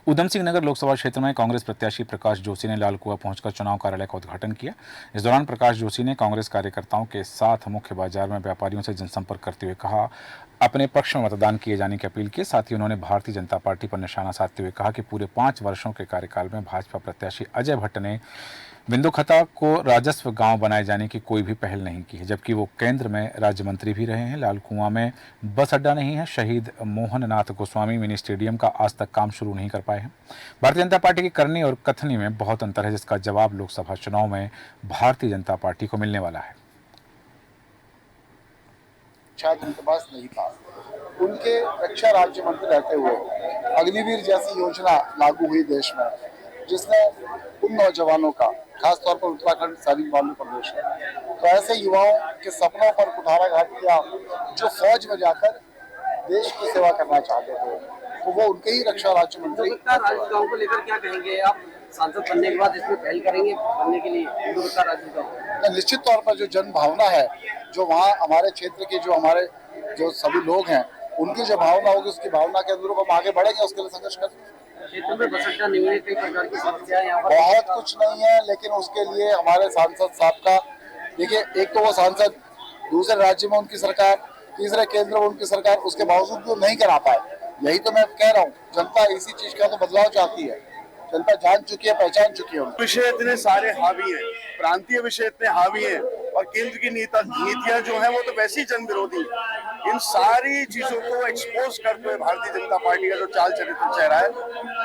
ऊधम सिंह नगर लोकसभा क्षेत्र में कांग्रेस प्रत्याशी प्रकाश जोशी ने लालकुआं पहुंचकर चुनाव कार्यालय का उद्घाटन किया। इस दौरान प्रकाश जोशी ने कांग्रेस कार्यकर्ताओं के साथ मुख्य बाजार में व्यापारियों से जनसंपर्क करते हुए कहा अपने पक्ष में मतदान किए जाने की अपील की। साथ ही उन्होंने भारतीय जनता पार्टी पर निशाना साधते हुए कहा कि पूरे 5 वर्षों के कार्यकाल में भाजपा प्रत्याशी अजय भट्ट ने बिंदुखता को राजस्व गांव बनाए जाने की कोई भी पहल नहीं की है, जबकि वो केंद्र में राज्य मंत्री भी रहे हैं। लालकुआं में बस अड्डा नहीं है। शहीद मोहन नाथ गोस्वामी मिनी स्टेडियम का आज तक काम शुरू नहीं कर पाए हैं। भारतीय जनता पार्टी की करनी और कथनी में बहुत अंतर है, जिसका जवाब लोकसभा चुनाव में भारतीय जनता पार्टी को मिलने वाला है। शायद उनके पास नहीं था। उनके रक्षा राज्य मंत्री रहते हुए अग्निवीर जैसी योजना लागू हुई देश में, जिसने उन नौजवानों का, खासतौर पर उत्तराखंड सैनिक बालू प्रदेश है, तो ऐसे युवाओं के सपनों पर कुठाराघात किया जो फौज में जाकर देश की सेवा करना चाहते थे। तो वो उनके ही रक्षा राज्य मंत्री। राजगांव को लेकर क्या कहेंगे आप? सांसद बनने के बाद इसमें पहल करेंगे बनने के लिए राजगांव? निश्चित तौर पर जो जन भावना है, जो वहाँ हमारे क्षेत्र के जो सभी लोग हैं, उनकी जो भावना होगी, उसकी भावना के अनुरूप हम आगे बढ़ेंगे, उसके लिए संघर्ष करेंगे। क्षेत्र में बस अड्डा नहीं है, कई प्रकार की समस्याएं यहाँ पर बहुत कुछ नहीं है, लेकिन उसके लिए हमारे सांसद साहब का, देखिए, एक तो वो सांसद, दूसरे राज्य में उनकी सरकार, तीसरे केंद्र में उनकी सरकार, उसके बावजूद भी नहीं करा पाए। यही तो मैं कह रहा हूँ, जनता इसी चीज का तो बदलाव चाहती है। जनता जान चुकी है, पहचान चुकी है। विषय इतने सारे हावी हैं, प्रांतीय विषय इतने हावी हैं, और केंद्र की नीतियां जो हैं वो तो वैसी जन विरोधी। इन सारी चीजों को एक्सपोज करते हुए भारतीय जनता पार्टी का जो चाल चरित्र चेहरा है,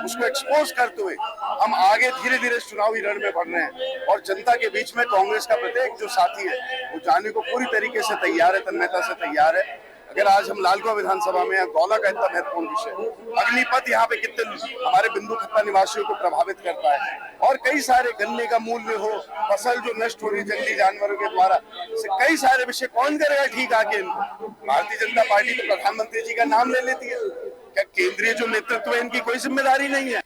उसको एक्सपोज करते हुए हम आगे धीरे धीरे चुनावी रण में बढ़ रहे हैं। और जनता के बीच में कांग्रेस का प्रत्येक जो साथी है वो जाने को पूरी तरीके से तैयार है, तन्मयता से तैयार है। अगर आज हम लालकुआं विधानसभा में गौला का इतना महत्वपूर्ण विषय, अग्निपथ यहाँ पे कितने हमारे बिंदुखत्ता निवासियों को प्रभावित करता है, और कई सारे गन्ने का मूल्य हो, फसल जो नष्ट हो रही जंगली जानवरों के द्वारा, कई सारे विषय कौन करेगा ठीक आके इनको? भारतीय जनता पार्टी तो प्रधानमंत्री जी का नाम ले लेती है। क्या केंद्रीय जो नेतृत्व है इनकी कोई जिम्मेदारी नहीं है?